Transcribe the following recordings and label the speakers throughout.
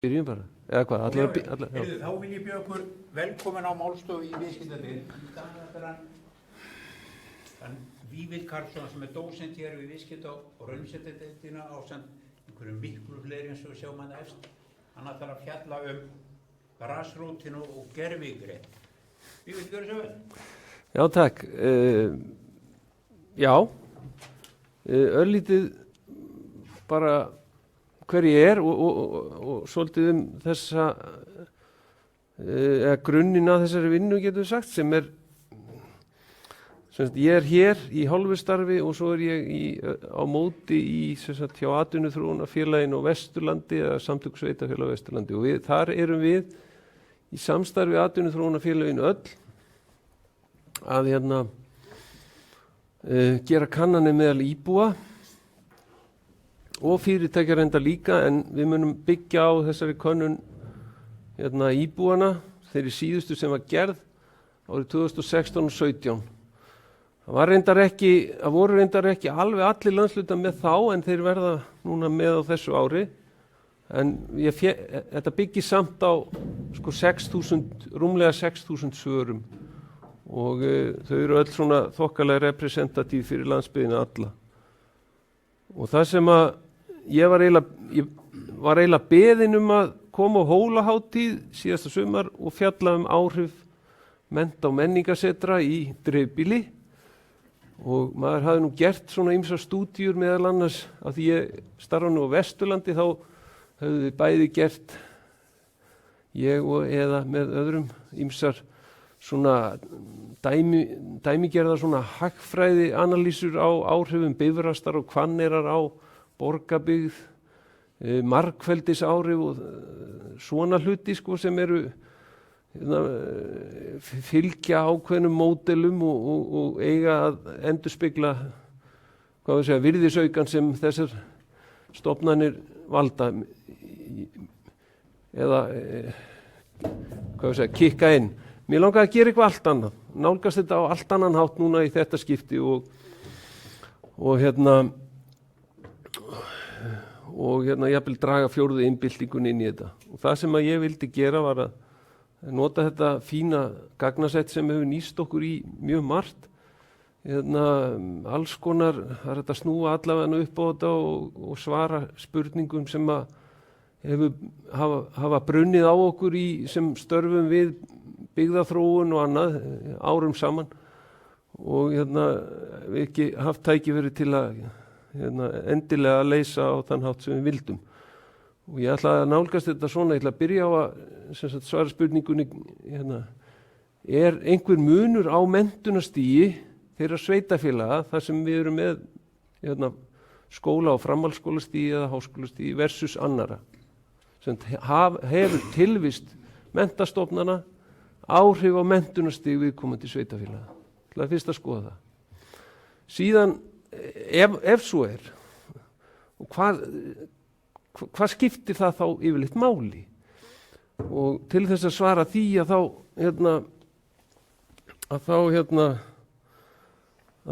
Speaker 1: Byrjum bara, eða hvað, allar,
Speaker 2: Þá vil ég bjóða okkur velkomin á málstofu í viðskiptadeild. Þann Vífill Karlsson sem dósent hér við viðskipta- og raunvísindadeildina ásamt einhverjum miklu fleiri eins og við sjáum hann efst. Hann ætlar að fjalla grasrótinu og gervigreind. Vífill, gjörðu svo vel.
Speaker 1: Já, takk. Já, örlítið bara hver ég og svolítið þessa grunninn að þessari vinnu getum við sagt sem ég hér í hálfu starfi og svo ég á móti hjá atvinnuþróunarfélaginu á Vesturlandi eða Samtök sveitarfélaga á Vesturlandi og þar erum við í samstarfi atvinnuþróunarfélaginu öll að gera kannanir meðal íbúa og fyrirtækja reyndar líka en við munum byggja á þessari könnun íbúana þeirri síðustu sem var gerð árið 2016 og 17. Það voru reyndar ekki alveg allir landshlutar með þá en þeir verða núna með á þessu ári en þetta byggir samt á rúmlega 6.000 svörum og þau eru öll svona þokkalega representatív fyrir landsbyggðina alla. Og það sem að ég var eiginlega beðinn að koma á Hólahátíð síðasta sumar og fjalla áhrif mennta- og menningarsetra í dreifbýli og maður hafði nú gert svona ýmsar stúdíur meðal annars af því ég starfa nú á Vesturlandi þá höfðu við bæði gert ég eða með öðrum ýmsar svona dæmigerðar svona hagfræði analýsur á áhrifum Bifrastar og Hvanneyrar á borgarbyggð, margfeldis áhrif og svona hluti sem eru fylgja ákveðnum módelum og eiga að endurspegla virðisaukan sem þessar stofnanir valda eða kikka inn. Mér langaði að gera eitthvað allt annað, nálgast þetta á allt annan hátt núna í þetta skipti og jafnvel draga fjórðu innbyltingun inn í þetta. Og það sem að ég vildi gera var að nota þetta fína gagnasett sem hefur nýst okkur í mjög margt. Alls konar, það er þetta að snúa allavega upp á þetta og svara spurningum sem að hafa brunnið á okkur sem störfum við byggðaþróun og annað árum saman og við ekki haft tækifæri til að endilega leysa á þann hátt sem við vildum. Og ég ætla að nálgast þetta svona, ég ætla að byrja á að svara spurningunni er einhver munur á menntunarstigi þeirra sveitafélaga þar sem við erum með skóla- og framhaldsskólastigi eða háskólastigi versus annara sem hefur tilvist menntastofnana áhrif á menntunarstig viðkomandi sveitafélaga. Það er fyrst að skoða það. Síðan, ef svo er, og hvað skiptir það þá yfirleitt máli? Og til þess að svara því að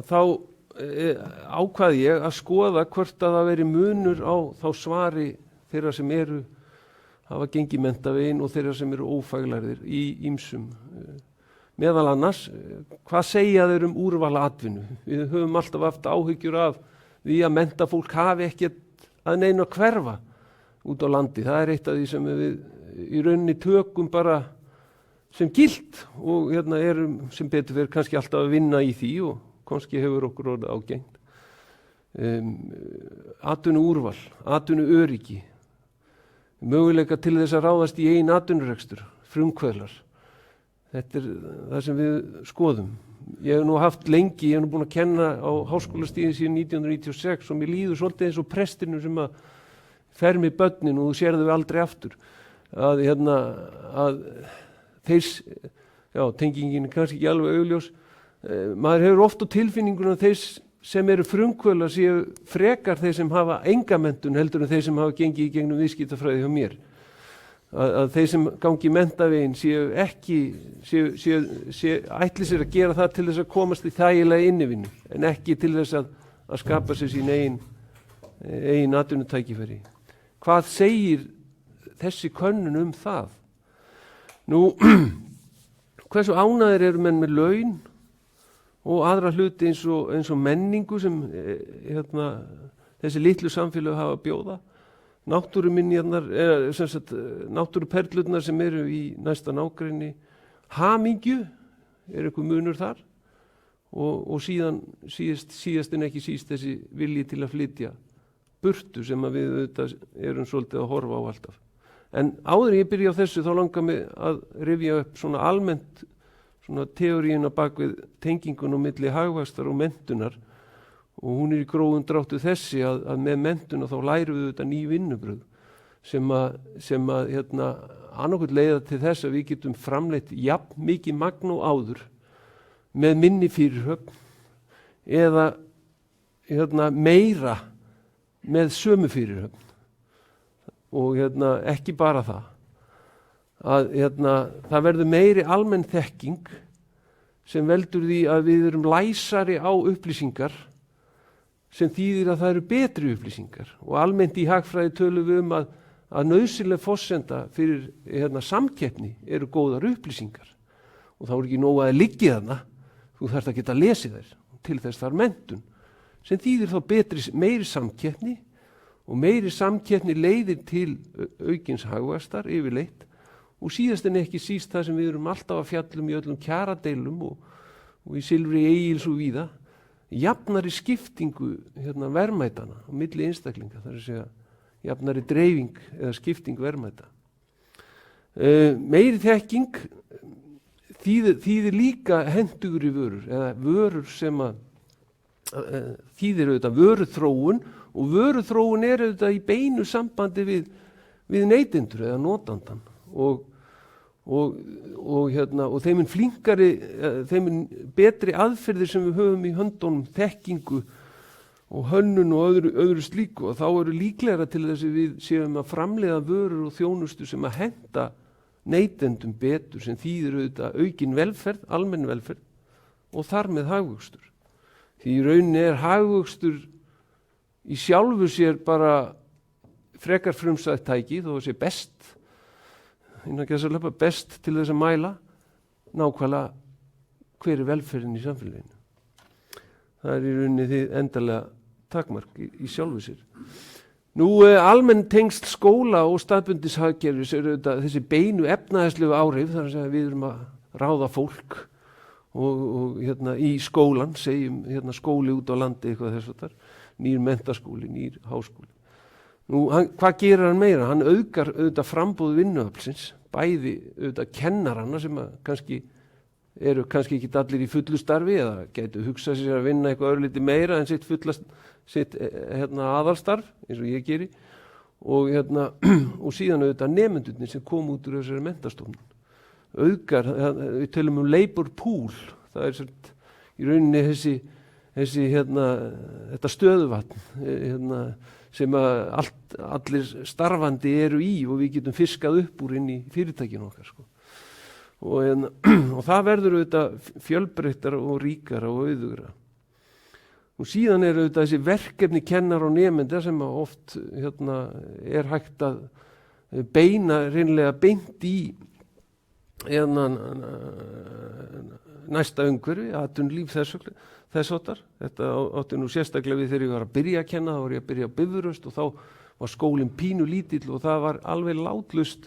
Speaker 1: þá ákvað ég að skoða hvort að það veri munur á þá svari þeirra sem hafa gengið menntavegin og þeirra sem eru ófaglærðir í ýmsum. Meðal annars, hvað segja þeir úrval atvinnu? Við höfum alltaf haft áhyggjur af því að menntafólk hafi ekkert að neina að hverfa út á landi. Það er eitt af því sem við í rauninni tökum bara sem gilt og erum sem betur fyrir kannski alltaf að vinna í því og kannski hefur okkur orðið ágengt. Atvinnu úrval, atvinnu öryggi. Möguleika til þess að ráðast í eigin atvinnurekstur, frumkvöðlar. Þetta er það sem við skoðum. Ég hef nú haft lengi, ég hef nú búin að kenna á háskólastigin síðan 1996 og mér líður svolítið eins og prestinu sem að fer með börnin og þú sér þau aldrei aftur. Að tengingin er kannski ekki alveg augljós. Maður hefur oft á tilfinninguna þeir sem eru frumkvöðlar séu frekar þeir sem hafa enga menntun heldur en þeir sem hafa gengið í gegnum viðskiptafræði hjá mér. Að þeir sem gangi menntavegin séu ætli sér að gera það til þess að komast í þægilega innivinnu en ekki til þess að skapa sér sín eigin atvinnutækifæri. Hvað segir þessi könnun það. Nú, hversu ánægðir eru menn með laun og aðra hluti eins og menningu sem þessi litlu samfélög hafa að bjóða. Náttúruminjarnar, náttúruperlurnar sem eru í næsta nágrenni, hamingju, eitthvað munur þar og síðan síðast en ekki síst þessi vilji til að flytja burtu sem að við auðvitað erum svolítið að horfa á alltaf. En áður en ég byrja á þessu þá langar mig að rifja upp svona almennt svona teóríuna bak við tengingun á milli hagvaxtar og menntunar og hún í grófum dráttu þessi að með menntuna þá lærum við þetta ný vinnubrögð sem að annarkvæmt leiða til þess að við getum framleitt jafn mikið magn og áður með minni fyrirhöfn eða meira með sömu fyrirhöfn og ekki bara það að það verður meiri almenn þekking sem veldur því að við erum læsari á upplýsingar sem þýðir að það eru betri upplýsingar og almennt í hagfræði tölum við að nauðsynleg forsenda fyrir samkeppni eru góðar upplýsingar og þá er ekki nóg að liggi þarna, þú þarft að geta lesið þær til þess þar menntun sem þýðir þá meiri samkeppni og meiri samkeppni leiðir til aukins hagvaxtar yfirleitt og síðast en ekki síst það sem við erum alltaf að fjallum í öllum kjaradeilum og í Silfri Egils og víða jafnari skiptingu verðmætana á milli einstaklinga, það er að segja jafnari dreifing eða skipting verðmæta. Meiri þekking þýðir líka hentugri vörur eða vörur sem að þýðir auðvitað vöruþróun og vöruþróun er auðvitað í beinu sambandi við neytendur eða notandan og þeim betri aðferðir sem við höfum í höndunum, þekkingu og hönnun og öðru slíku og þá eru líklegra til þess að við séum að framleiða vörur og þjónustu sem að henta neytendum betur sem þýðir auðvitað aukin velferð, almenn velferð og þar með hagvöxtur. Því í rauninni er hagvöxtur í sjálfu sér bara frekar frumstætt tæki þó að sé best til þess að mæla nákvæmlega hver er velferðin í samfélaginu. Það er í rauninni því endalega takmark í sjálfu sér. Nú almenn tengsl skóla og staðbundins hagkerfis eru þessi beinu efnahagslegu áhrif þar að segja við erum að ráða fólk og í skólan, segjum skóli út á landi eitthvað þess að nýr menntaskóli, nýr háskóli. Nú, hvað gerir hann meira? Hann auðgar auðvitað framboð vinnuaflsins, bæði auðvitað kennaranna sem eru kannski ekki allir í fullu starfi eða gætu hugsað sér að vinna eitthvað örlítið meira en sitt aðalstarf eins og ég geri og síðan auðvitað nemendurnir sem kom út úr þessari menntastofnun. Auðgar, við tölum labor pool, það er í rauninni þetta stöðuvatn sem allir starfandi eru í og við getum fiskað upp úr inn í fyrirtækinu okkar sko. Og það verður auðvitað fjölbreyttara og ríkara og auðugra. Og síðan eru auðvitað þessi verkefni kennar og nemenda sem oft er hægt að reynlega beint í næsta umhverfi, atvinnulíf þess áttar. Þetta átti nú sérstaklega við þegar ég var að byrja að kenna, þá var ég að byrja á Bifröst og þá var skólinn pínu lítill og það var alveg látlust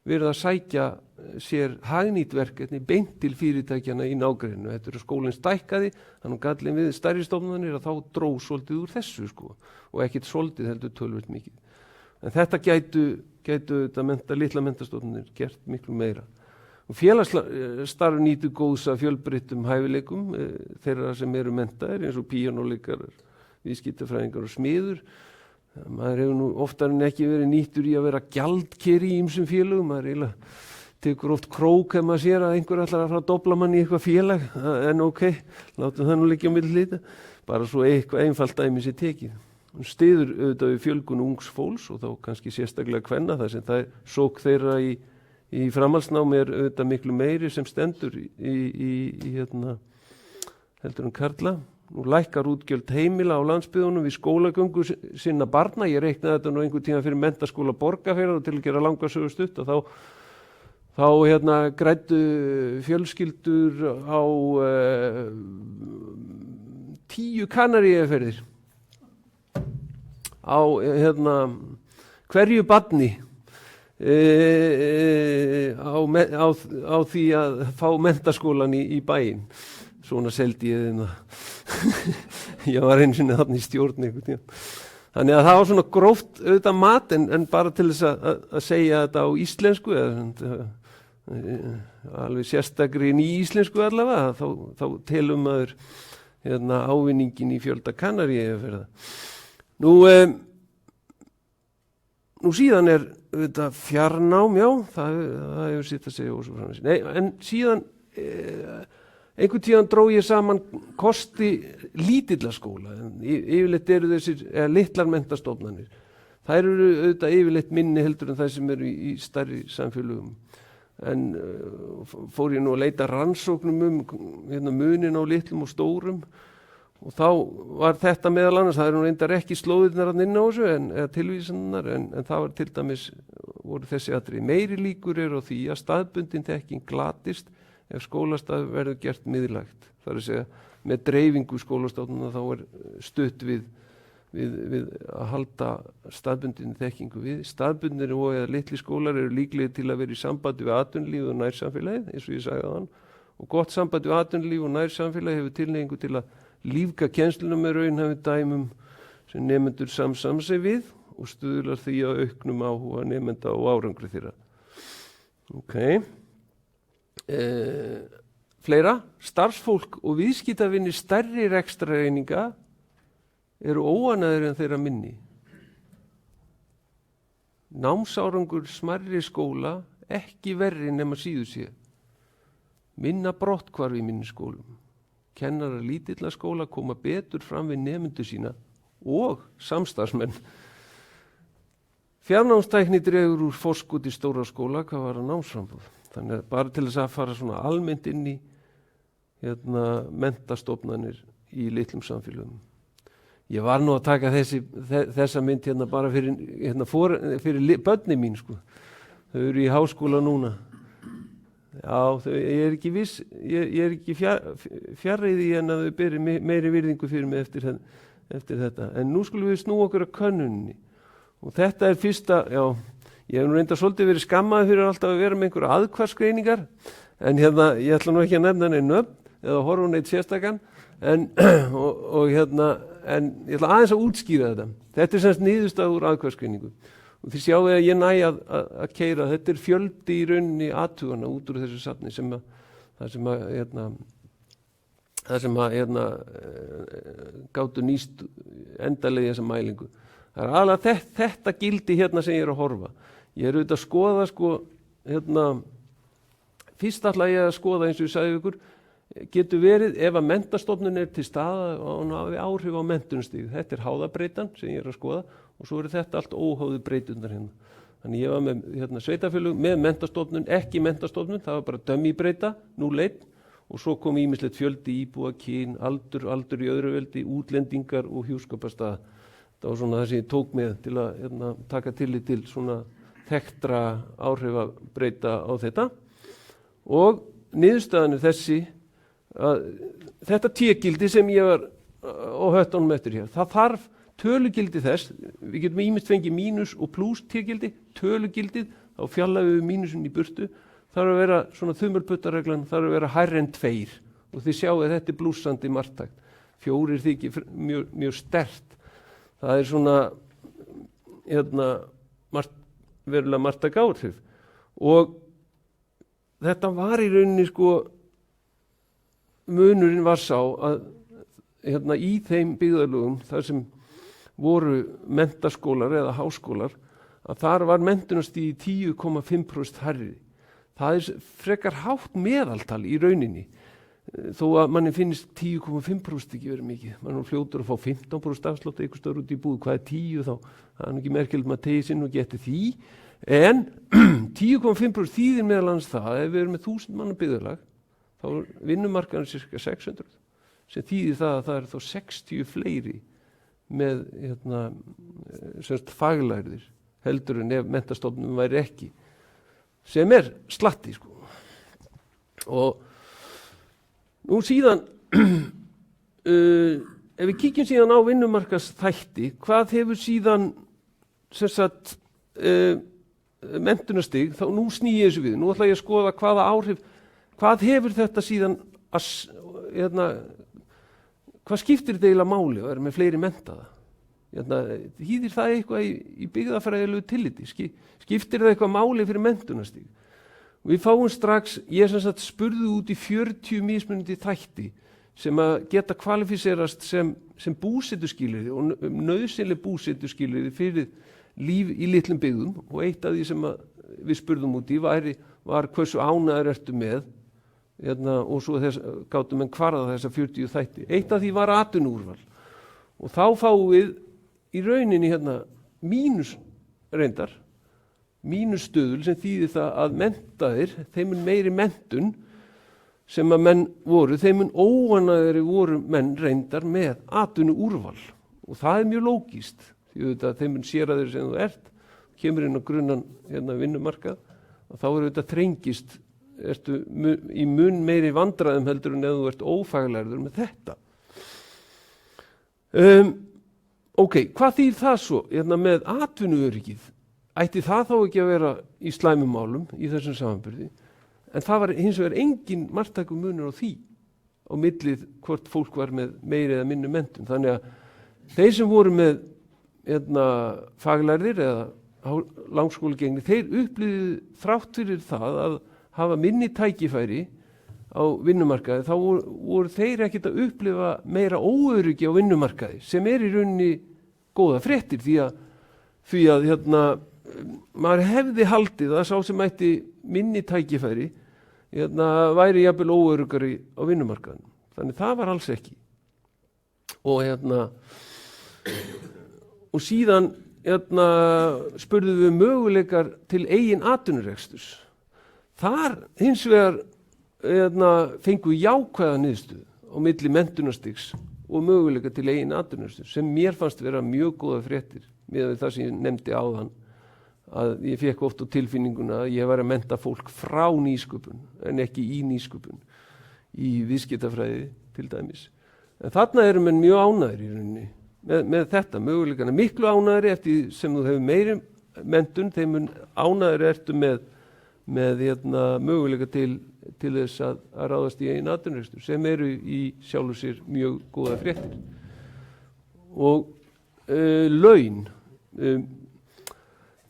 Speaker 1: verið að sækja sér hagnýtt verkefni beint til fyrirtækjana í nágrenninu. Þetta er skólinn stækkaði, þannig gallin við stærri stofnanir að þá dró svolítið úr þessu sko og ekkit svolítið heldur tölvöld mikið. En þetta gætu þetta litla menntastofnanir gert miklu meira. Og félagsstarf nýtur góðs af fjölbreyttum hæfileikum þeirra sem eru menntaðir eins og píanóleikarar, viðskiptafræðingar og smiður. Maður hefur nú oftar en ekki verið nýttur í að vera gjaldkeri í ýmsum félögum. Maður eiginlega tekur oft krók ef maður sér að einhver ætlar að fara að dobla mann í eitthvað félag. En ok, látum það nú liggja á milli hluta. Bara svo eitthvað einfalt dæmi sé tekið. Hún styður auðvitað við fjölgun ungs fólks og þá kannski sérstaklega kvenna þar sem það er sók þeirra í framhaldsnámi er auðvitað miklu meiri sem stendur í heldur karla Nú lækkar útgjöld heimila á landsbyggðunum við skólagöngu sinna barna. Ég reiknaði þetta nú einhvern tíma fyrir menntaskóla Borgarfjarðar og til að gera langa sögu stutt og þá græddu fjölskyldur á 10 Kanaríeyjaferðir á hverju barni á því að fá menntaskólan í bæinn. Svona seldi ég þeim það. Ég var einu sinni þarna í stjórn einhvern tíma. Þannig að það var svona gróft auðvitað mat en bara til þess að segja þetta á íslensku alveg sérstakri í íslensku allavega þá telum maður ávinningin í fjölda Kanaríeyjaferða. Nú síðan auðvitað fjarnám, já, það hefur sitt að segja og svo framvegis. Nei, en síðan einhvern tíðan dró ég saman kosti lítilla skóla. Yfirleitt eru þessir litlar menntastofnanir. Þær eru auðvitað yfirleitt minni heldur en það sem eru í stærri samfélögum. En fór ég nú að leita rannsóknum munin á litlum og stórum og þá var þetta meðal annars, það eru nú reyndar ekki slóðirnar inn á þessu eða tilvísanirnar en það var til dæmis, voru þessi atriði. Meiri líkur eru á því að staðbundin þekking glatist ef skólastarf verður gert miðlægt. Það er að segja, með dreifingu skólastofnana þá er stutt við að halda staðbundin þekkingu við. Staðbundinir og eða litli skólar eru líklegir til að vera í sambandi við atvinnulíf og nærsamfélagið, eins og ég sagði áðan. Og gott sambandi við atvinnulíf og nærsamfélagið hefur tilhneigingu til að lífga kennsluna með raunhæfum dæmum sem nemendur samsama sig við og stuðlar því að auknum áhuga nemenda og árangri þeirra. Fleira, starfsfólk og viðskiptavinir stærri rekstrareininga eru óánægðir en þeirra minni. Námsárangur smærri skóla ekki verri nema síður sé. Minna brotthvarf í minni skólum. Kennarar lítilla skóla koma betur fram við nemendur sína og samstarfsmenn. Fjarnámstækni dregur úr forskot í stóra skóla hvað var að námsframboð. Þannig að bara til þess að fara svona almennt inn í menntastofnanir í litlum samfélögum. Ég var nú að taka þessa mynd bara fyrir börni mín sko. Þau eru í háskóla núna. Já, ég er ekki viss, ég er ekki fjarri því en að þau beri meiri virðingu fyrir mig eftir þetta. En nú skulum við snúa okkur að könnuninni. Og þetta er fyrsta, já, ég hef nú reyndar svolítið verið skammaði fyrir alltaf að vera með einhverja aðkvarsgreiningar. En ég ætla nú ekki að nefna neinn eða horfa neitt sérstakann. En ég ætla aðeins að útskýra þetta. Þetta er semst niðurstaða úr aðkvarsgreiningu. Og þið sjáu að ég næ að keyra, þetta er fjöldi í rauninni athugana út úr þessu safni það sem gátu nýst endalega þessa mælingu. Það er aðalega þetta gildi sem ég er að horfa. Ég er auðvitað að skoða fyrst ætla ég að skoða eins og ég sagði ykkur, getur verið ef að menntastofnun er til staða og hún hafi áhrif á menntunarstig. Þetta er háðabreytan sem ég er að skoða og svo er þetta allt óháðu breytunar hérna. Þannig ég var með sveitafélög með menntastofnun, ekki menntastofnun, það var bara dömmíbreyta, 0,1 og svo kom ýmislegt fjöldi íbúa, kyn, aldur í öðru veldi, útlendingar og hjúskaparstaða. Það var svona það sem ég tók með til að taka tillit til svona þekktra áhrifabreyta á þetta. Og niðurstaðan er þessi að þetta T-gildi sem ég var á höttunum eftir hér, það þarf tölugildi þess, við getum ýmist fengið mínus og pluss T-gildi, tölugildið, þá fjallaðum við mínusin í burtu, þarf að vera svona þumalputtareglan, þarf að vera hærri en 2 og þið sjáu að þetta er blússandi marktækt. 4 þykir mjög sterkt. Það er svona verulega marktæk áhrif og þetta var í rauninni munurinn var sá að í þeim byggðarlögum þar sem voru menntaskólar eða háskólar að þar var menntunarstigið 10,5% hærri. Það er frekar hátt meðaltal í rauninni þó að manni finnst 10,5% ekki verið mikið. Man er fljótur að fá 15% afslátt einhvers staðar út í búð. Hvað er 10 þá? Það er ekki merkilegt maður tegið sinn og geti því. En 10,5% þýðir meðal annars það ef við erum með 1000 manna byggðarlag þá er vinnumarkaðurinn cirka 600. sem þýðir það að það eru þá 60 fleiri með faglærðir heldur en ef menntastofnun væri ekki, sem slatti sko. Og nú síðan ef við kíkjum síðan á vinnumarkaðsþætti, hvað hefur síðan sem sagt menntunarstig, þá nú sný ég þessu við, nú ætla ég að skoða hvaða áhrif, hvað hefur þetta síðan hvað skiptir þetta eiginlega máli og með fleiri menntaða? Þýðir það eitthvað í byggðafræðilegu tilliti? Skiptir það eitthvað máli fyrir menntunarstig? Við fáum strax, ég sem sagt spurði út í 40 mismunandi þætti sem að geta kvalifiserast sem búsetuskilyrði og nauðsynleg búsetuskilyrði fyrir líf í litlum byggðum, og eitt af því sem við spurðum út í var hversu ánægður ertu með, og svo gátum við kvarða þessa 40 þætti. Eitt af því var atvinnuúrval, og þá fáum við í rauninni mínusstuðul sem þýðir það að menntaðir, þeim meiri menntun sem að menn voru, þeim óanægðari voru menn reyndar með atvinnuúrval, og það mjög lógískt. Því auðvitað þeim séraðir sem þú kemur inn á grunnan vinnumarkað, og þá auðvitað þrengist, ertu í mun meiri vandræðum heldur en ef þú ert ófaglærður með þetta. Ok, hvað þýðir það svo með atvinnuöryggið? Ætti það þá ekki að vera í slæmum málum í þessum samanburði? En það var hins vegar engin marktækur munur á því á millið hvort fólk var með meiri eða minni menntun. Þannig að þeir sem voru með faglærðir eða langskólagengni, þeir upplifðu þrátt fyrir það að hafa minni tækifæri á vinnumarkaði, þá voru þeir ekkert að upplifa meira óöryggi á vinnumarkaði, sem í rauninni góða fréttir, því að maður hefði haldið að sá sem ætti minni tækifæri væri jafnvel óöryggari á vinnumarkaðinum. Þannig það var alls ekki. Og síðan spurðum við möguleikar til eigin atvinnureksturs. Þar hins vegar fengum við jákvæða niðurstöðu á milli menntunarstigs og möguleika til eigin atvinnureksturs, sem mér fannst vera mjög góða fréttir með það sem ég nefndi áðan, að ég fekk oft á tilfinninguna að ég var að mennta fólk frá nýsköpun en ekki í nýsköpun í viðskiptafræði til dæmis. En þarna eru menn mjög ánægðir í rauninni með þetta, möguleikana miklu ánægðir eftir sem þú hefur meiri menntun, þeim ánægðir ertu með möguleika til þess að ráðast í eigin atvinnurekstur, sem eru í sjálfu sér mjög góða fréttir. Og laun,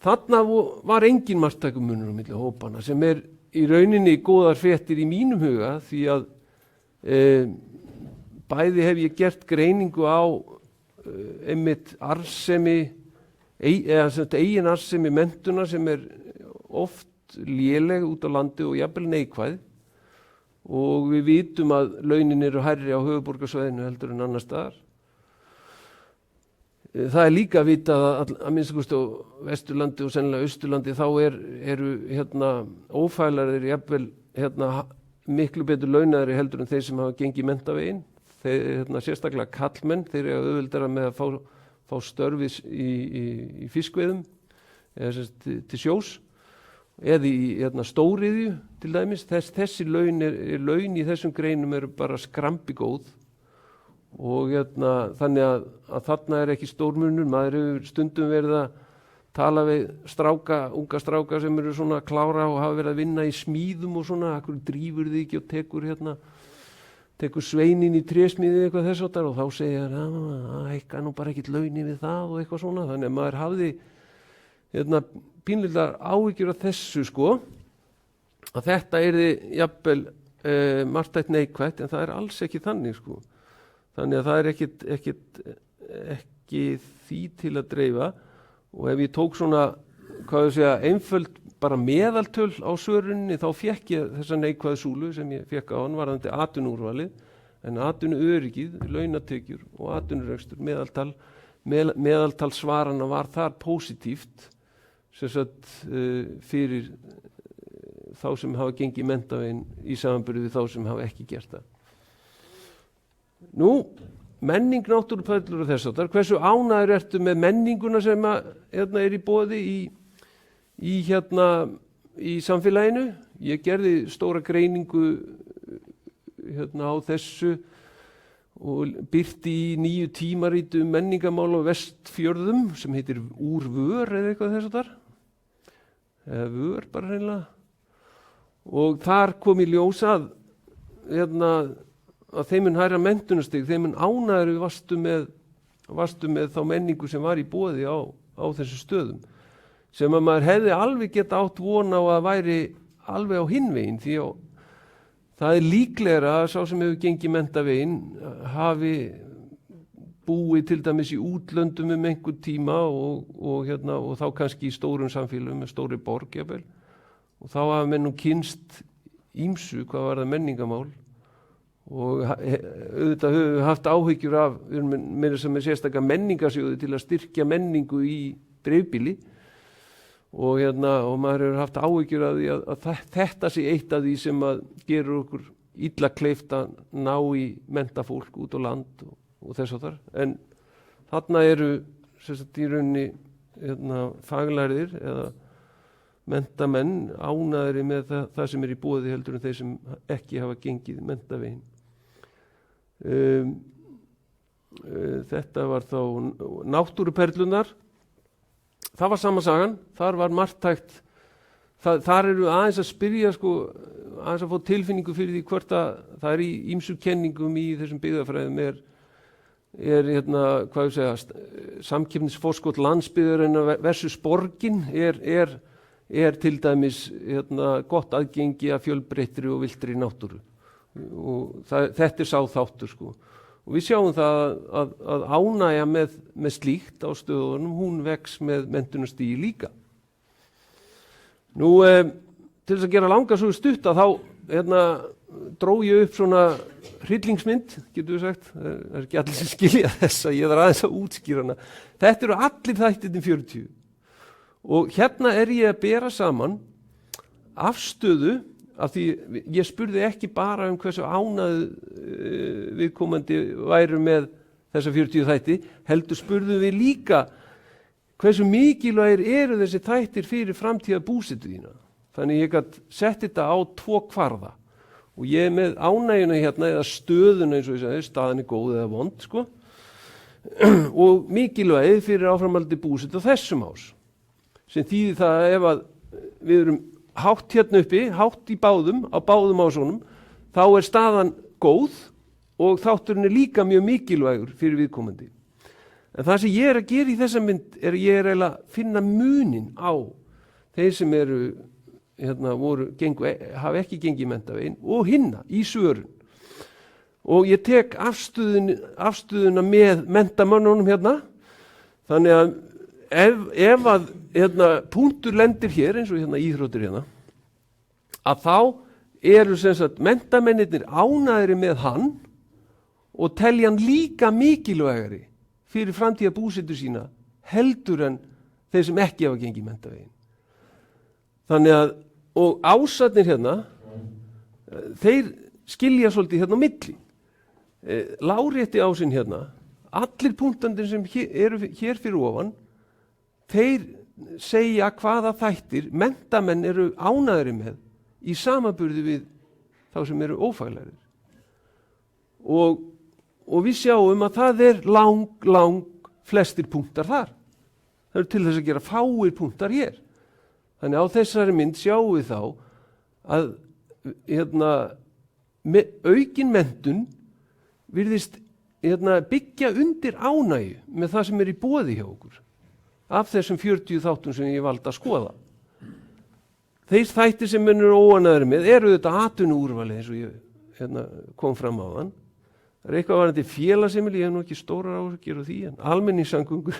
Speaker 1: þarna var engin marktækumunur á milli hópana, sem í rauninni góðar fréttir í mínum huga, því að bæði hef ég gert greiningu á einmitt arðsemi eigin arðsemi menntunar, sem oft léleg út á landi og jafnvel neikvæð, og við vitum að launin eru hærri á höfuðborgarsvæðinu heldur en annars staðar. Það líka að vita að minnst kosti á Vesturlandi og sennilega Austurlandi þá eru ófælarðir jafnvel miklu betur launaðri heldur en þeir sem hafa gengið menntaveginn. Þeir sérstaklega kallmenn, þeir eru auðveldara með að fá störfis í fiskveiðum eða til sjós eða í stóriðju til dæmis. Þessi laun í þessum greinum eru bara skrambi góð, og þannig að þarna ekki stórmunur. Maður hefur stundum verið að tala við unga stráka sem eru svona klára og hafa verið að vinna í smíðum og svona, akkur drífur þið ekki og tekur sveinin í trésmíði eitthvað þess áttar, og þá segja það eitthvað nú bara ekkert launi við það og eitthvað svona. Þannig að maður hafði pínlítið áhyggjur af þessu að þetta yrði jafnvel marktækt neikvætt, en það alls ekki þannig Þannig að það ekki því til að dreifa, og ef ég tók svona, einföld bara meðaltöl á svöruninni, þá fekk ég þessa neikvæðu súlu sem ég fekk á hann varðandi atvinnuúrvalið, en atvinnuöryggið, launatekjur og atvinnurekstur, meðaltal svarana var þar pósitíft, sem sagt fyrir þá sem hafa gengið menntaveginn í samanburði við þá sem hafa ekki gert það. Nú, menning, náttúruperlur og þess áttar, hversu ánægður ertu með menninguna sem að, er í boði í samfélaginu? Ég gerði stóra greiningu á þessu og birti í 9 tímaritu menningamál á Vestfjörðum sem heitir Úr vör eða eitthvað þess áttar. Eða vör bara hreinlega. Og þar kom í ljós að þeim mun hærra menntunarstig, þeim mun ánægður vastu með þá menningu sem var í boði á þessu stöðum. Sem að maður hefði alveg geta átt von á að væri alveg á hinvegin, því að það líklegra að sá sem hefur gengið menntavegin hafi búið til dæmis í útlöndum einhver tíma og þá kannski í stórum samfélagum með stóri borg jafnvel. Og þá hafa menn kynst ýmsu hvað var það menningamál og auðvitað höfum við haft áhyggjur af, við erum meira sem er sérstaklega menningarsjóði til að styrkja menningu í dreifbýli og maður hefur haft áhyggjur af því að þetta sé eitt af því sem að gerur okkur illa kleift að ná í menntafólk út á land og þess að þar. En þarna eru í rauninni faglærðir eða menntamenn ánægðari með það sem er í boði heldur en þeir sem ekki hafa gengið menntavegin. Þetta var þá náttúruperlunar. Það var sama sagan, þar var margt þar eru aðeins að spyrja aðeins að fá tilfinningu fyrir því hvort að það er í ýmsu kenningum í þessum byggðafræðum hvað ég segja, samkeppnisforskot landsbyggðarinnar versus borgin er til dæmis gott aðgengi að fjölbreyttri og villtri náttúru og þetta er sá þáttur Og við sjáum það að ánægja með slíkt á stöðunum, hún vex með menntunarstigi líka. Nú, til þess að gera langa svo stutta, þá dró ég upp svona hryllingsmynd, getur við sagt. Það er ekki allir sem skilja þessa, ég þarf aðeins að útskýra hana. Þetta eru allir þættirnir 40. Og hérna er ég að bera saman afstöðu, af því ég spurði ekki bara hversu ánægð viðkomandi væru með þessa 40 þætti, heldur spurðum við líka hversu mikilvægir eru þessi þættir fyrir framtíða búsetu þína. Þannig ég gat sett þetta á 2 kvarða og ég er með ánægjuna hérna eða stöðuna eins og ég sagði, staðan er góð eða vond og mikilvægið fyrir áframhaldi búsetu þessum ás. Sem þýðir það að ef að við erum hátt hérna uppi, hátt í á báðum ásónum, þá er staðan góð og þátturinn er líka mjög mikilvægur fyrir viðkomandi. En það sem ég er að gera í þessa mynd er ég er að finna munin á þeir sem eru, hafa ekki gengið menntavegin og hinna í svörun. Og ég tek afstöðuna með menntamönnunum hérna, þannig að ef að punktur lendir hér eins og íþróttir hérna að þá eru sem sagt mentamennirnir ánægðari með hann og telja hann líka mikilvægari fyrir framtíða búsetu sína heldur en þeir sem ekki hafa gengið menntavegin. Þannig að og ásarnir hérna þeir skilja svolítið hérna á milli. Lárétti ásinn hérna, allir punktandir sem eru hér fyrir ofan þeir segja hvaða þættir menntamenn eru ánægðari með í samanburði við þá sem eru ófaglærir. Og við sjáum að það er lang flestir punktar þar. Það eru til þess að gera fáir punktar hér. Þannig á þessari mynd sjáum við þá að aukin menntun virðist byggja undir ánægju með það sem er í boði hjá okkur. Af þessum 40 þáttum sem ég valdi að skoða. Þeir þættir sem menn eru óánægðir með eru þetta atvinnuúrvalið eins og ég kom fram á þann. Það er eitthvað varandi félagsheimili, ég hef nú ekki stórar áhyggjur af því, en almenningssamgöngur,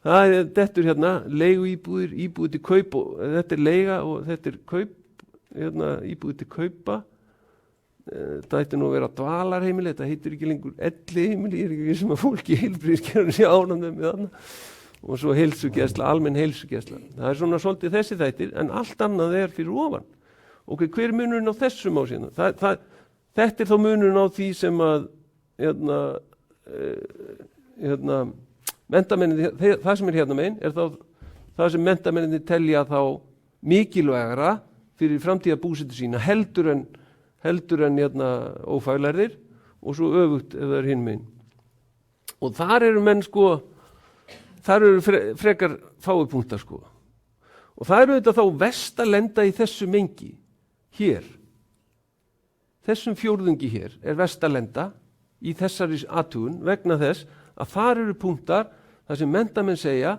Speaker 1: það er dettur leiguíbúðir, íbúðir til kaup og þetta er leiga og þetta er kaup, íbúðir til kaupa. Það ætti nú að vera dvalarheimili, þetta heitir ekki lengur elliheimili, ég er ekki sem að fólki heilbrigðiskerfinu sé ánægð með þarna. Og svo heilsugæsla, almenn heilsugæsla. Það er svona svolítið þessi þættir, en allt annað er fyrir ofan. Ok, hver er munurinn á þessum ásíðan? Þetta er þá munurinn á því sem að menntamenninni, það sem hérna megin þá það sem menntamenninni telja þá mikilvægara fyrir framtíða búsetu sína heldur en ófaglærðir og svo öfugt ef það hinn megin. Og þar eru menn þar eru frekar fáu punktar Og það eru þetta þá verst að lenda í þessu mengi hér. Þessum fjórðungi hér verst að lenda í þessari athugun vegna þess að þar eru punktar þar sem menntamenn segja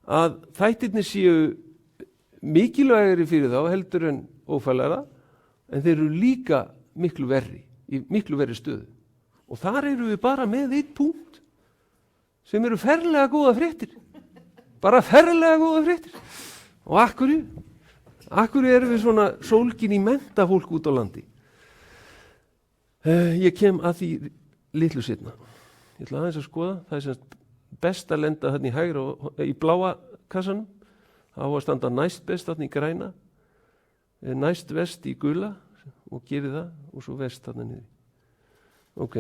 Speaker 1: að þættirnir séu mikilvægari fyrir þá heldur en ófaglæra en þeir eru líka miklu verri stöðu. Og þar eru við bara með einn punkt sem eru ferlega góða fréttir. Bara ferlega góða fréttir. Og af hverju erum við svona sólgin í menntafólk út á landi? Ég kem að því litlu seinna. Ég ætla aðeins að skoða, það sem best að lenda þarna í hægra í bláa kassanum, það á að standa næst best þarna í græna, næst vest í gula og geri það og svo vest þarna niður. Ok,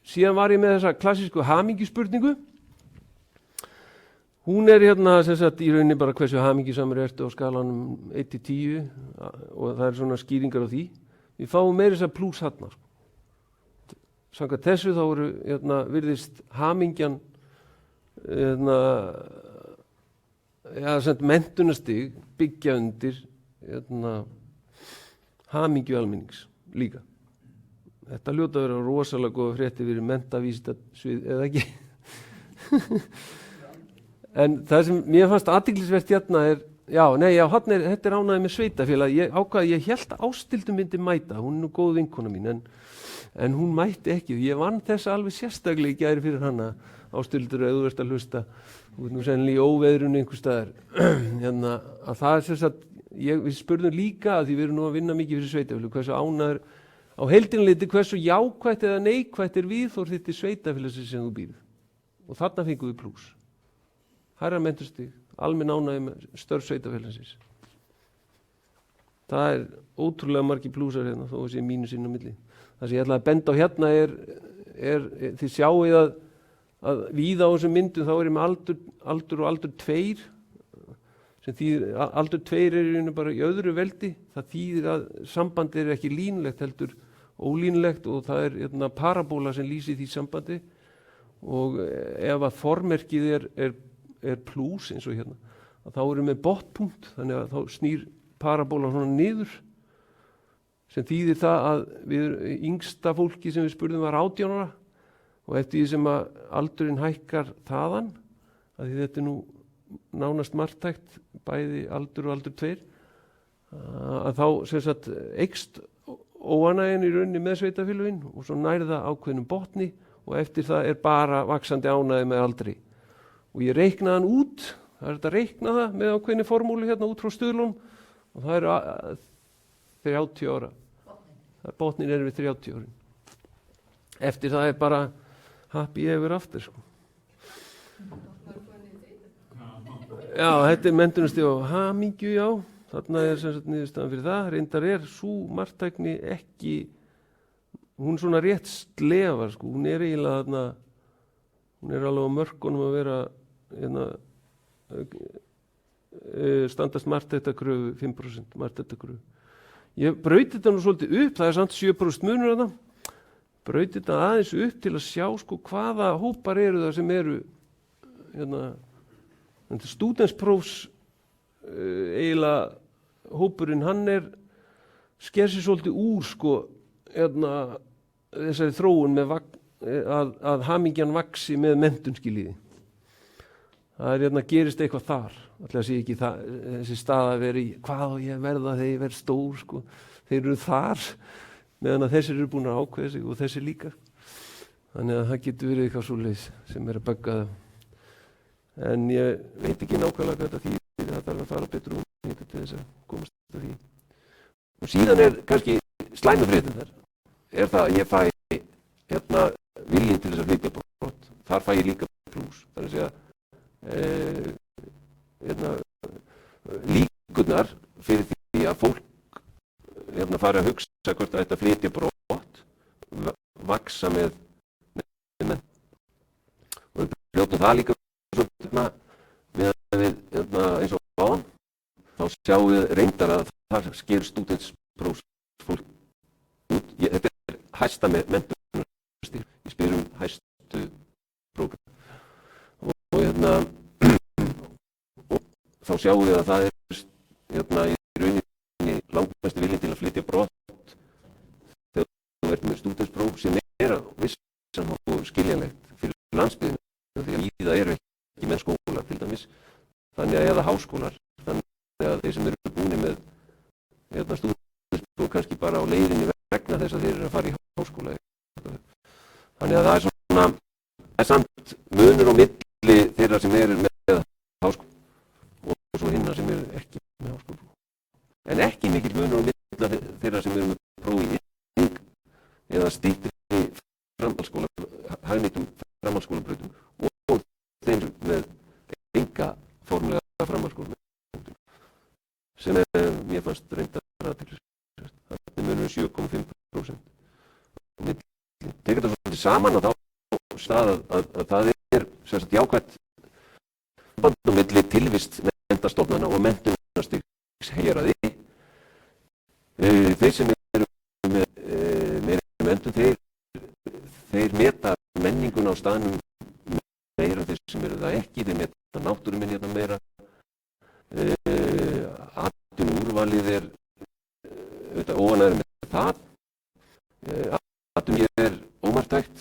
Speaker 1: síðan var ég með þessa klassísku hamingjuspurningu. Hún hérna sem sagt í rauninni bara hversu hamingjusamur ertu á skalanum 1-10 og það svona skýringar á því. Við fáum meira þess að plús þarna. Samkvæmt þessu þá eru virðist hamingjan menntunarstig byggja undir hamingju almennings líka. Þetta hljóta að vera rosalega góða fréttir fyrir menntavísindasvið eða ekki. En það sem mér fannst athyglisvert hérna þetta ánægði með sveitafélag. Ég hélt að Ásthildur myndi mæta, hún nú góð vinkona mín en hún mætti ekki. Ég vann þess alveg sérstaklega í gær fyrir hana. Ásthildur, ef þú ert að hlusta, þú ert nú sennilega í óveðrun einhvers staðar. Að það sem sagt, við spurðum líka að því við erum nú að vinna mikið fyrir sveitafélag, hversu ánægður á heildinleiti, hversu jákvætt eða neikvætt viðhorf þitt til sveitafélagsins sem þú býrð. Og þarna fengum við plús. Hærra menntustigi, almenn ánægði með störf sveitafélagsins. Það ótrúlega margir plúsar hérna, þó að sé mínusinn á milli. Það sem ég ætla að benda á hérna þið sjáið að víða á þessum myndum þá ég með aldur og aldur 2 sem þýðir, aldur 2 bara í öðru veldi. Það þýðir að sambandi ekki línulegt heldur ólínulegt og það parabóla sem lýsir því sambandi og ef að formerkið er plús eins og hérna, að þá erum við botpunkt, þannig að þá snýr parabólan svona niður sem þýðir það að yngsta fólki sem við spurðum var 18 ára og eftir því sem að aldurinn hækkar þaðan, að því þetta nú nánast marktækt, bæði aldur og aldur 2, að þá sem sagt eykst óánægjan í rauninni með sveitafélögin og svo nær það ákveðnum botni og eftir það bara vaxandi ánægja með aldri. Og ég reiknaði hann út, það þetta að reikna það með ákveðni formúli hérna út frá stuðlunum og það 30 ára. Botnin við 30 árin. Eftir það bara happy ever after. Já, þetta menntunarstig á hamingju, já. Þarna sem sagt niðurstaðan fyrir það. Reyndar sú marktækni ekki, hún svona rétt slefar, hún eiginlega þarna, hún alveg á mörkunum að vera standast marktæktakröfu 5% marktæktakröfu. Ég brauti þetta nú svolítið upp, það samt 7% munur þarna. Brauti þetta aðeins upp til að sjá hvaða hópar eru það sem eru stúdentsprófs eiginlega hópurinn, hann sker sér svolítið úr þessari þróun með að hamingjan vaxi með menntun skiljiði. Það gerist eitthvað þar. Alltaf sé ekki þessi stað að vera í hvað ég verða þegar ég verð stór þeir eru þar meðan að þessir eru búin að ákveða sig og þessir líka. Þannig að það getur verið eitthvað svoleiðis sem að bögga það. En ég veit ekki nákvæmlega hvað þetta þýðir, það þarf að fara betur til þess að komast að því. Og síðan kannski slæmu fréttin þar. Það að ég fæ viljinn til þess að flytja brott. Þar fæ ég líka plús. Það að segja líkurnar fyrir því að fólk fari að hugsa hvort það ætti að flytja brott vaxa með
Speaker 3: menn. Og við brjótum það líka svo við eins og áðan, þá sjáum við reyndar að það sker stúdentsprófsfólk út. Þetta er hæsta menntunarstig, ég spyr hæstu próf. Og þá sjáum við að það er í rauninni langmestu vilji til að flytja brott þegar þú ert með stúdentspróf sem er að vissan og skiljanlegt fyrir landsbyggðina, því að víða eru ekki með skóla til dæmis, þannig að eða háskólar, þannig að þeir sem eru búinir með stúdentspróf kannski bara á leiðinni vegna þess að þeir eru að fara í háskóla. Þannig að það er svona, það er samt munur á milli þeirra sem eru með háskóla og svo hinna sem eru ekki með háskóla. En ekki mikill munur á milli þeirra sem eru með próf í inn eða styttri framhaldsskóla, hagnýtum framhaldsskólabrautum og þeim með enga formlega framhaldsskólabrautum sem mér fannst reyndar athyglisvert. Það munur 7,5%. Tekið þetta svolítið saman að þá stað að það er sérstætt jákvætt band á milli tilvist menntastofnana og menntunarstigs héraði. Þeir sem eru með meiri menntun, þeir meta menninguna á staðnum meira, þeir sem eru það ekki, þeir meta náttúruminjarnar meira. Atvinnuúrvalið er óanægður með það. Atvinnulíf er ómarktækt.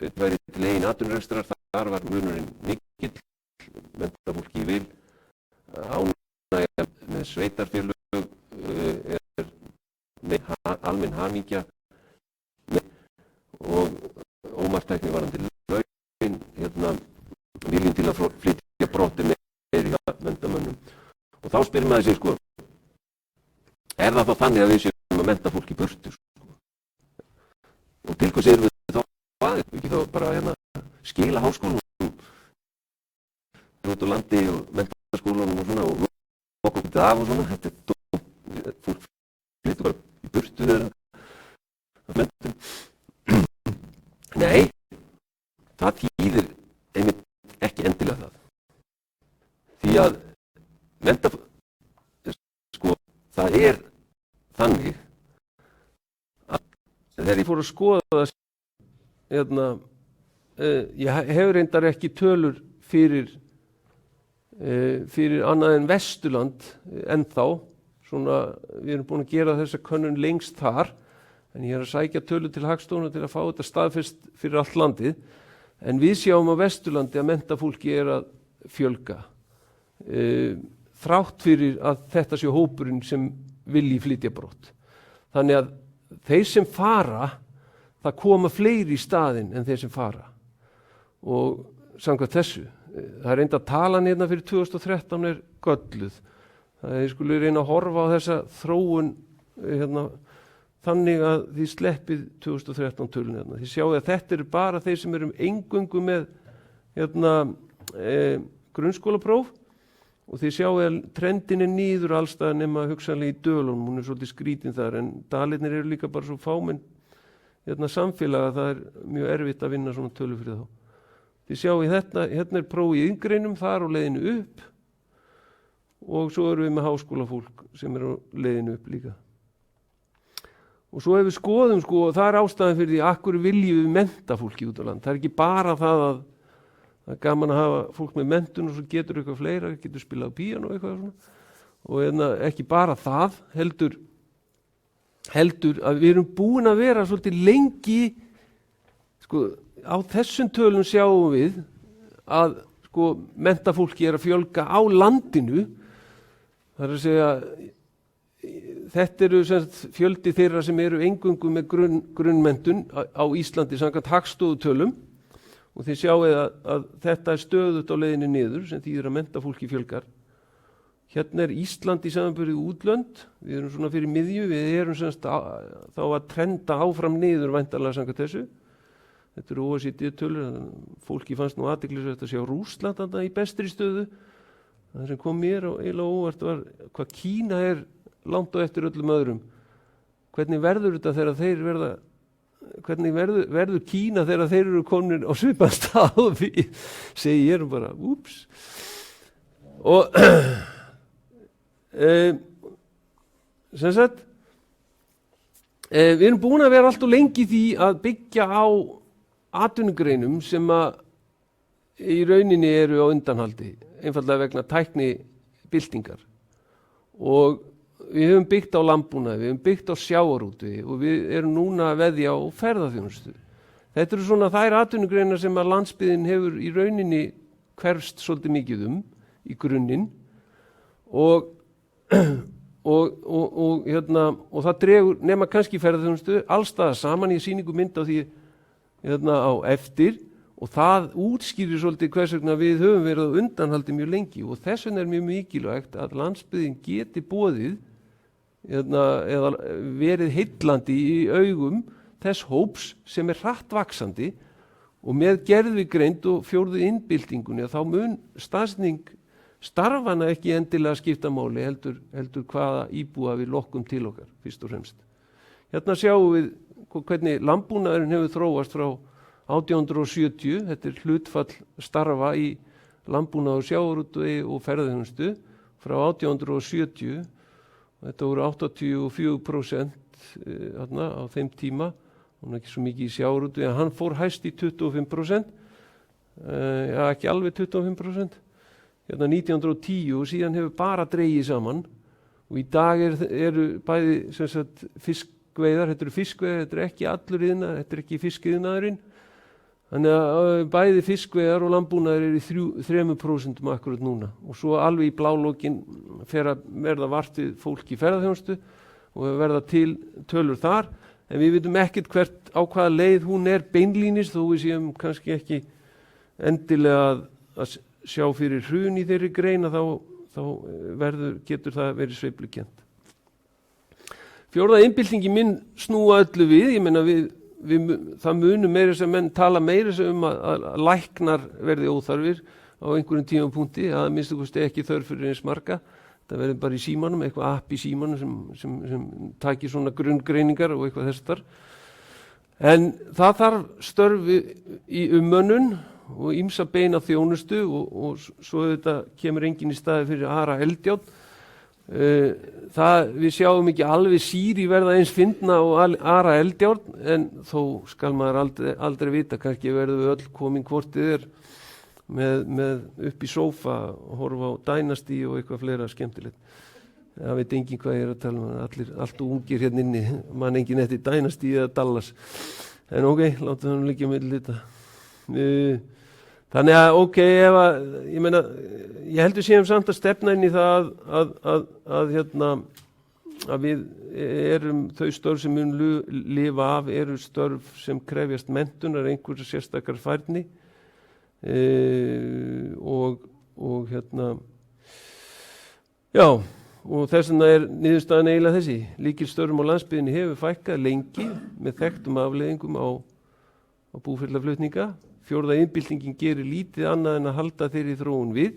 Speaker 3: Þetta væri til eigin atvinnurekstrar, þar var munurinn mikill. Menntafólki vil ánægja með sveitarfélög, er almenn hamingja og ómarktækni varðandi laun, viljinn til að flytja brott meiri hjá menntamönnum. Og þá spyrir maður sig, sko, er það þá þannig að við séum að mennta fólk í burtu? Og til hvers erum við þá aðeins? Ekki þá bara skila háskólanum út á landi og menntaskólanum og svona og okkur út af og svona. Þetta er fólk flyttur bara í burtu þegar að mentum. Nei, það þýðir einmitt ekki endilega það. Því að sko, það er þannig að
Speaker 1: þegar ég fór að skoða það, ég hef reyndar ekki tölur fyrir annað en Vesturland ennþá, svona, við erum búin að gera þessa könnun lengst þar, en ég er að sækja tölur til Hagstofunnar til að fá þetta staðfest fyrir allt landið, en við sjáum á Vesturlandi að menntafólki er að fjölga, þrátt fyrir að þetta sé hópurinn sem vilji flytja brott. Þannig að þeir sem fara, það koma fleiri í staðinn en þeir sem fara. Og samkvæmt þessu, það er enda talan hérna fyrir 2013 er gölluð. Það er skulle reyna að horfa á þessa þróun þannig að þið sleppið 2013 tölun hérna. Þið sjáu að þetta eru bara þeir sem eru eingöngu með grunnskólapróf og þið sjáu að trendin er niður allstað nema hugsanlega í Dölunum, hún er svolítið skrítin þar, en Dalirnir eru líka bara svo fámenn samfélag að það er mjög erfitt að vinna svona tölu fyrir þá. Þið sjáu hérna er prófið í inngreinum, þar á leiðinu upp og svo erum við með háskólafólk sem er á leiðinu upp líka. Og svo ef við skoðum, það er ástæðan fyrir því akkur viljum við mennta fólki út á land. Það er ekki bara það að það er gaman að hafa fólk með menntun og svo getur eitthvað fleira, getur spilað á píanó og eitthvað svona. Og ekki bara það, heldur að við erum búin að vera svolítið lengi, á þessum tölum sjáum við að menntafólki er að fjölga á landinu. Það er að segja, þetta eru fjöldi þeirra sem eru eingöngu með grunnmenntun á Íslandi samkvæmt Hagstofutölum. Og þið sjáið að þetta er stöðugt á leiðinni niður sem þýðir að menntafólki fjölgar. Hérna er Ísland í samanburði við útlönd. Við erum svona fyrir miðju, við erum þá að trenda áfram niður væntanlega samkvæmt þessu. Þetta eru OECD-tölur, fólki fannst nú athyglisvert að sjá Rússland þarna í bestri stöðu. Það sem kom mér eiginlega óvart var hvað Kína er langt á eftir öllum öðrum. Hvernig verður þetta þegar þeir verða hvernig verður Kína þegar þeir eru komin á svipaðan stað og við, segi ég bara, úps. Og sem sagt, við erum búin að vera allt og lengi í því að byggja á atvinnugreinum sem að í rauninni eru á undanhaldi, einfallega vegna tæknibyltingar. Og við höfum byggt á landbúnaði, við höfum byggt á sjávarútvegi og við erum núna að veðja á ferðaþjónustu. Þetta eru svona þær atvinnugreinar sem að landsbyggðin hefur í rauninni hverfst svolítið mikið í grunninn og það dregur nema kannski ferðaþjónustu allstaðar saman. Ég sýningu mynd á því á eftir og það útskýrir svolítið hvers vegna við höfum verið á undanhaldi mjög lengi og þess vegna mjög mikilvægt að landsbyggðin geti boðið eða verið heillandi í augum þess hóps sem hratt vaxandi og með gerðvigreind og fjórðu innbyltingunni þá mun staðsetning starfana ekki endilega skipta máli heldur hvaða íbúa við lokkum til okkar fyrst og fremst. Hérna sjáum við hvernig landbúnaðurinn hefur þróast frá 1870, þetta hlutfall starfa í landbúnaði og sjávarútvegi og ferðaþjónustu frá 1870. Þetta voru 84% á þeim tíma, hún ekki svo mikið í sjávarútvegi, en hann fór hæst í 25%, ekki alveg 25%, hérna 1910 og síðan hefur bara dregið saman og í dag eru bæði sem sagt fiskveiðar, þetta eru fiskveiðar, þetta er ekki allur iðnaður, þetta er ekki fiskiðnaðurinn. Þannig að bæði fiskveiðar og landbúnaður eru í 3% akkurat núna og svo alveg í blálókin fer að verða vart við fólk í ferðaþjónustu og verða til tölur þar en við vitum ekkert á hvaða leið hún er beinlínis þó við séum kannski ekki endilega að sjá fyrir hrun í þeirri grein þá getur það verið sveiflukennt. Fjórða innbyltingin minn snúa öllu við, ég meina það munum meira sem menn tala meira sem að læknar verði óþarfir á einhverjum tímapunkti, að minnstu kosti ekki þörf fyrir eins marga. Það verður bara í símanum, eitthvað app í símanum sem takir svona grunngreiningar og eitthvað þess þar. En það þarf störf í umönnun og ýmsa beina þjónustu og svo þetta kemur enginn í staði fyrir Ara Eldjárn. Við sjáum ekki alveg Sýri verða eins fyndna og Ara Eldjárn en þó skal maður aldrei vita, kannski verðum við öll komin hvort þið með upp í sófa og horfa á Dynasty og eitthvað fleira skemmtilegt. Það veit enginn hvað ég er að tala um, allt ungir hérna inni, mann enginn eftir Dynasty eða Dallas. En látum það nú liggja milli þetta. Þannig að ég heldur séum samt að stefna inn í það að við erum þau störf sem mun lifa af eru störf sem krefjast menntunar einhverja sérstakar færni og þess vegna niðurstaðan eiginlega þessi. Lykilstörfum á landsbyggðinni hefur fækkað lengi með þekktum afleiðingum á búferlaflutninga. Fjórða innbyltingin gerir lítið annað en að halda þeirri þróun við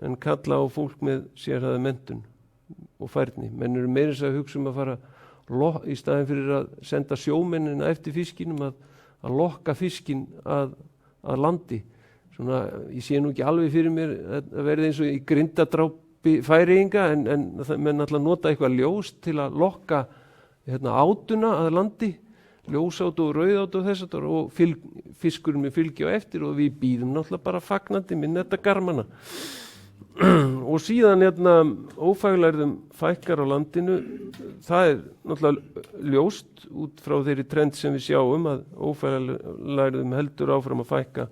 Speaker 1: en kalla á fólk með sérhæfða menntun og færni. Menn eru meira að hugsa að fara í staðinn fyrir að senda sjómennina eftir fiskinum að lokka fiskin að landi. Svona, ég sé nú ekki alveg fyrir mér að verði eins og í grindadrápi Færeyinga en menn alltaf nota eitthvað ljós til að lokka átuna að landi. Ljósát og rauðát og þess og fiskurinn með fylgja á eftir og við býðum náttúrulega bara fagnandi minn þetta garmana. Og síðan ófaglærðum fækkar á landinu, það er náttúrulega ljóst út frá þeirri trend sem við sjáum að ófaglærðum heldur áfram að fækka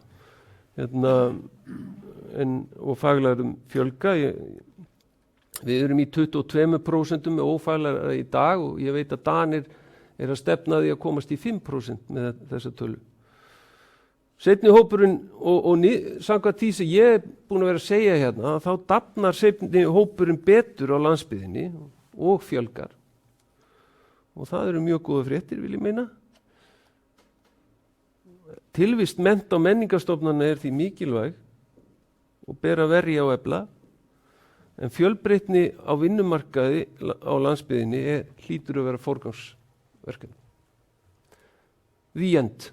Speaker 1: og faglærðum fjölga. Við erum í 22% með ófaglærða í dag og ég veit að Danir er að stefna því að komast í 5% með þessa tölu. Seinni hópurinn og samkvæmt því sem ég er búin að vera að segja hérna, þá dafnar seinni hópurinn betur á landsbyggðinni og fjölgar. Og það eru mjög góða fréttir, vil ég meina. Tilvist mennta- og menningarstofnana er því mikilvæg og ber að verja og efla, en fjölbreytni á vinnumarkaði á landsbyggðinni hlýtur að vera forgangsverkefni. The end.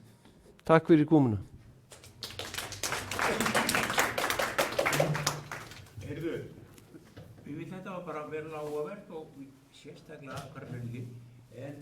Speaker 1: Takk fyrir komuna.
Speaker 2: Heyrðu, þetta var bara vel áhugavert og sérstaklega hvernig, en